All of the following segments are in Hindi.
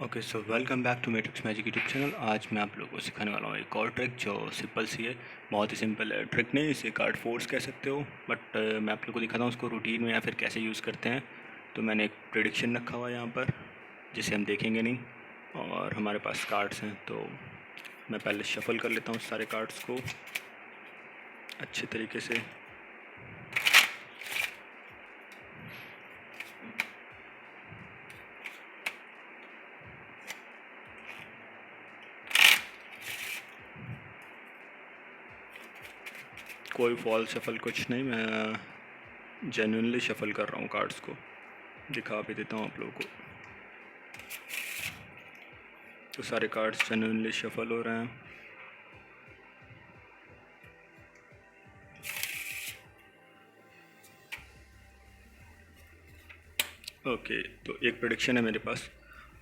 Okay so welcome back to Matrix Magic YouTube channel. आज मैं आप लोगों को सिखाने वाला हूँ एक और ट्रिक जो सिंपल सी है। बहुत ही सिंपल है, ट्रिक नहीं, इसे कार्ड फोर्स कह सकते हो, बट मैं आप लोगों को दिखाता हूँ उसको रूटीन में या फिर कैसे यूज़ करते हैं। तो मैंने एक प्रेडिक्शन रखा हुआ है यहाँ पर जिसे हम देखेंगे नहीं, और हमारे पास कार्ड्स हैं। तो मैं पहले शफल कर लेता हूँ सारे कार्ड्स को अच्छे तरीके से। कोई फॉल शफल कुछ नहीं, मैं जेन्युइनली शफल कर रहा हूँ कार्ड्स को, दिखा भी देता हूँ आप लोगों को। तो सारे कार्ड्स जेन्युइनली शफल हो रहे हैं। ओके तो एक प्रेडिक्शन है मेरे पास,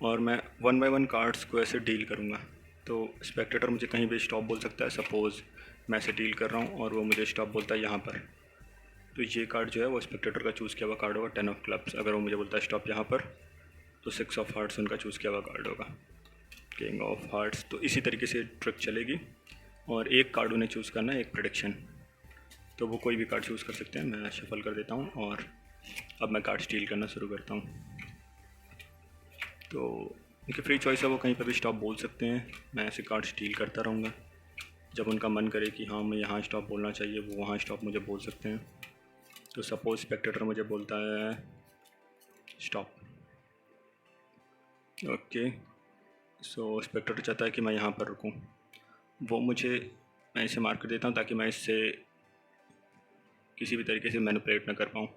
और मैं वन बाय वन कार्ड्स को ऐसे डील करूँगा। तो स्पेक्टेटर मुझे कहीं भी स्टॉप बोल सकता है। सपोज़ मैं ऐसे डील कर रहा हूँ और वो मुझे स्टॉप बोलता है यहाँ पर, तो ये कार्ड जो है वो स्पेक्टेटर का चूज़ किया हुआ कार्ड होगा, 10 ऑफ क्लब्स। अगर वो मुझे बोलता है स्टॉप यहाँ पर, तो 6 ऑफ हार्ट्स उनका चूज़ किया हुआ कार्ड होगा, किंग ऑफ हार्ट्स। तो इसी तरीके से ट्रिक चलेगी, और एक कार्ड उन्हें चूज़ करना है, एक प्रेडिक्शन। तो वो कोई भी कार्ड चूज़ कर सकते हैं। मैं शफल कर देता हूँ और अब मैं कार्ड डील करना शुरू करता हूँ। तो उनकी फ्री चॉइस है, वो कहीं पर भी स्टॉप बोल सकते हैं। मैं ऐसे कार्ड्स डील करता रहूँगा, जब उनका मन करे कि हाँ मैं यहाँ स्टॉप बोलना चाहिए, वो वहाँ स्टॉप मुझे बोल सकते हैं। तो सपोज स्पेक्टेटर मुझे बोलता है स्टॉप, ओके। सो स्पेक्टेटर चाहता है कि मैं यहाँ पर रुकूँ, वो मुझे, मैं इसे मार्क कर देता हूँ ताकि मैं इससे किसी भी तरीके से मैनिपुलेट ना कर पाऊँ।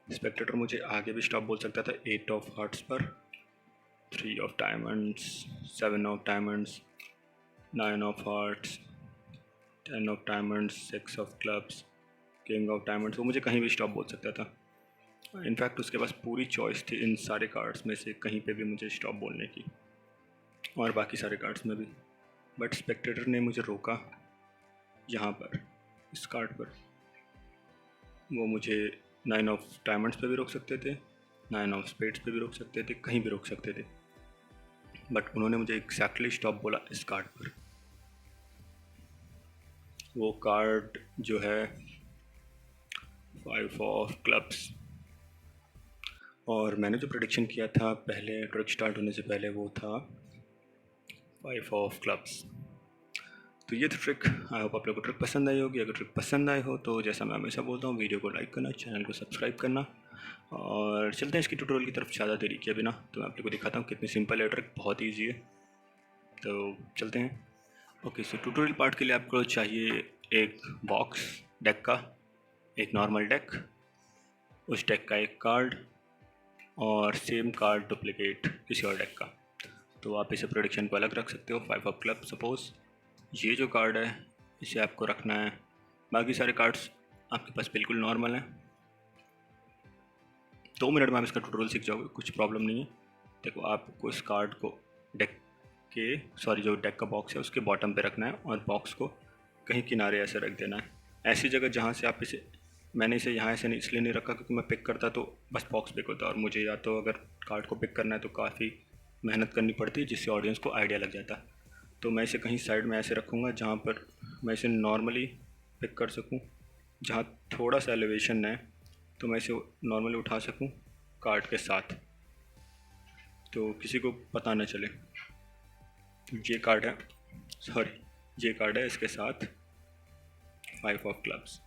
स्पेक्टेटर मुझे आगे भी स्टॉप बोल सकता था 8 ऑफ हार्ट्स पर, 3 of diamonds, 7 of diamonds, 9 of hearts, 10 of diamonds, 6 of clubs, king of diamonds. वो मुझे कहीं भी स्टॉप बोल सकता था। इनफैक्ट उसके पास पूरी चॉइस थी इन सारे कार्ड्स में से कहीं पे भी मुझे स्टॉप बोलने की, और बाकी सारे कार्ड्स में भी। बट स्पेक्टेटर ने मुझे रोका यहाँ पर, इस कार्ड पर। वो मुझे 9 ऑफ डायमंड्स पे भी रोक सकते थे, 9 ऑफ स्पेड्स पे भी रोक सकते थे, कहीं भी रोक सकते थे, बट उन्होंने मुझे एग्जैक्टली स्टॉप बोला इस कार्ड पर। वो कार्ड जो है 5 ऑफ क्लब्स, और मैंने जो प्रेडिक्शन किया था पहले ट्रिक स्टार्ट होने से पहले वो था 5 ऑफ क्लब्स। तो ये तो ट्रिक, आई होप आप लोगों को ट्रिक पसंद आई होगी। अगर ट्रिक पसंद आए हो तो जैसा मैं हमेशा बोलता हूँ, वीडियो को लाइक करना, चैनल को सब्सक्राइब करना, और चलते हैं इसकी ट्यूटोरियल की तरफ। ज़्यादा देरी किए बिना तो मैं आप लोगों को दिखाता हूँ कितनी सिंपल है ट्रिक, बहुत ईजी है। तो चलते हैं। ओके सो ट्यूटोरियल पार्ट के लिए आपको चाहिए एक बॉक्स डेक का, एक नॉर्मल डेक, उस डेक का एक कार्ड, और सेम कार्ड डुप्लिकेट किसी और डेक का। तो आप इसे प्रोडिक्शन को अलग रख सकते हो। 5 ऑफ क्लब सपोज़ ये जो कार्ड है इसे आपको रखना है, बाकी सारे कार्ड्स आपके पास बिल्कुल नॉर्मल हैं। 2 मिनट में आप इसका ट्यूटोरियल सीख जाओगे, कुछ प्रॉब्लम नहीं है। देखो आपको इस कार्ड को डेक के, जो डेक का बॉक्स है उसके बॉटम पे रखना है, और बॉक्स को कहीं किनारे ऐसे रख देना है, ऐसी जगह जहाँ से आप इसे, मैंने इसे यहाँ ऐसे नहीं इसलिए नहीं रखा क्योंकि मैं पिक करता तो बस बॉक्स पिक होता, और मुझे या तो अगर कार्ड को पिक करना है तो काफ़ी मेहनत करनी पड़ती है, जिससे ऑडियंस को आइडिया लग जाता। तो मैं इसे कहीं साइड में ऐसे रखूँगा जहाँ पर मैं इसे नॉर्मली पिक कर सकूँ, जहाँ थोड़ा सा एलिवेशन है तो मैं इसे नॉर्मली उठा सकूँ कार्ड के साथ, तो किसी को पता न चले। ये कार्ड है, ये कार्ड है, इसके साथ 5 ऑफ क्लब्स,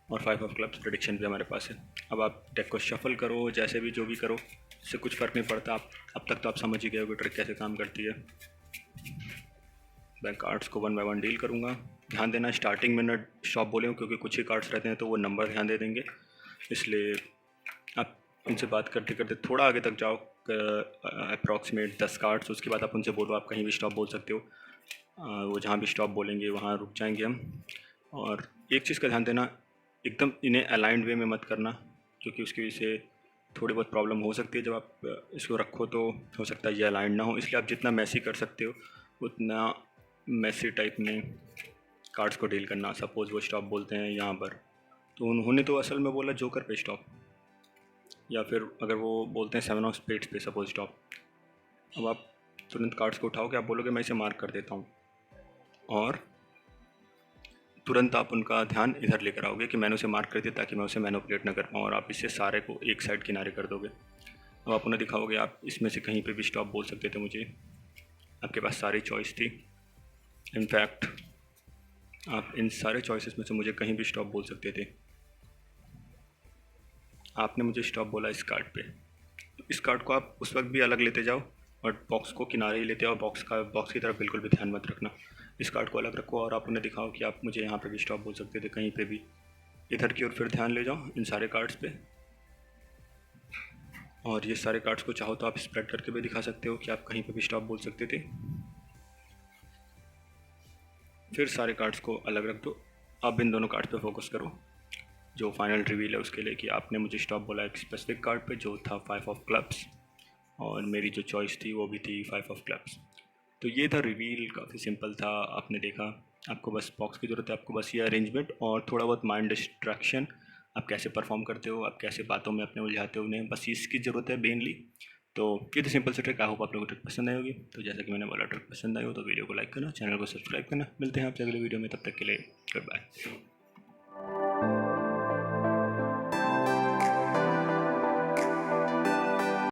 और 5 ऑफ क्लब्स प्रेडिक्शन भी हमारे पास है। अब आप डेक को शफल करो, जैसे भी जो भी करो, इससे कुछ फ़र्क नहीं पड़ता। आप अब तक तो आप समझ ही गए हो ट्रिक कैसे काम करती है। मैं कार्ड्स को 1 बाय 1 डील करूँगा। ध्यान देना स्टार्टिंग में न स्टॉप बोले क्योंकि कुछ ही कार्ड्स रहते हैं तो वो नंबर ध्यान दे देंगे, इसलिए आप उनसे बात करते करते थोड़ा आगे तक जाओ, अप्रॉक्सीमेट 10 कार्ड्स, उसके बाद आप उनसे बोलो आप कहीं भी स्टॉप बोल सकते हो। वो जहाँ भी स्टॉप बोलेंगे वहाँ रुक जाएंगे हम। और एक चीज़ का ध्यान देना, एकदम इन्हें अलाइंड वे में मत करना, क्योंकि उसकी वजह से थोड़ी बहुत प्रॉब्लम हो सकती है। जब आप इसको रखो तो हो सकता है ये अलाइंड ना हो, इसलिए आप जितना मैसी कर सकते हो उतना मैसी टाइप में कार्ड्स को डील करना। सपोज़ वो स्टॉप बोलते हैं यहाँ पर, तो उन्होंने तो असल में बोला जोकर पे स्टॉप, या फिर अगर वो बोलते हैं 7 ऑफ स्पेड्स पे सपोज स्टॉप, अब आप तुरंत कार्ड्स को उठाओगे, आप बोलोगे मैं इसे मार्क कर देता हूँ, और तुरंत आप उनका ध्यान इधर लेकर आओगे कि मैंने उसे मार्क कर दिया ताकि मैं उसे मैनिपुलेट ना कर पाऊँ, और आप इससे सारे को एक साइड किनारे कर दोगे। अब आप उन्हें दिखाओगे आप इसमें से कहीं पे भी स्टॉप बोल सकते थे मुझे, आपके पास सारी चॉइस थी। इनफैक्ट आप इन सारे चॉइसेस में से मुझे कहीं भी स्टॉप बोल सकते थे। आपने मुझे स्टॉप बोला इस कार्ड पे, तो इस कार्ड को आप उस वक्त भी अलग लेते जाओ और बॉक्स को किनारे ही लेते आओ, बॉक्स की तरफ बिल्कुल भी ध्यान मत रखना। इस कार्ड को अलग रखो और आप उन्हें दिखाओ कि आप मुझे यहाँ पे भी स्टॉप बोल सकते थे, कहीं पे भी। इधर की ओर फिर ध्यान ले जाओ इन सारे कार्ड्स पे, और ये सारे कार्ड्स को चाहो तो आप स्प्रेड करके भी दिखा सकते हो कि आप कहीं पे भी स्टॉप बोल सकते थे। फिर सारे कार्ड्स को अलग रख दो। अब इन दोनों कार्ड्स पे फोकस करो जो फाइनल रिवील है उसके लिए, कि आपने मुझे स्टॉप बोला एक स्पेसिफिक कार्ड पे जो था 5 ऑफ क्लब्स, और मेरी जो चॉइस थी वो भी थी 5 ऑफ क्लब्स। तो ये था रिवील, काफ़ी सिंपल था। आपने देखा, आपको बस बॉक्स की ज़रूरत है, आपको बस ये अरेंजमेंट और थोड़ा बहुत माइंड डिस्ट्रैक्शन, आप कैसे परफॉर्म करते हो, आप कैसे बातों में अपने उलझाते हो उन्हें, बस इसकी ज़रूरत है मेनली। तो ये तो सिंपल सी ट्रिक, आई होप आप लोगों को ट्रिक पसंद आई होगी। तो जैसा कि मैंने बोला, ट्रिक पसंद आई हो तो वीडियो को लाइक करना, चैनल को सब्सक्राइब करना। मिलते हैं आपसे अगले वीडियो में, तब तक के लिए गुड बाय।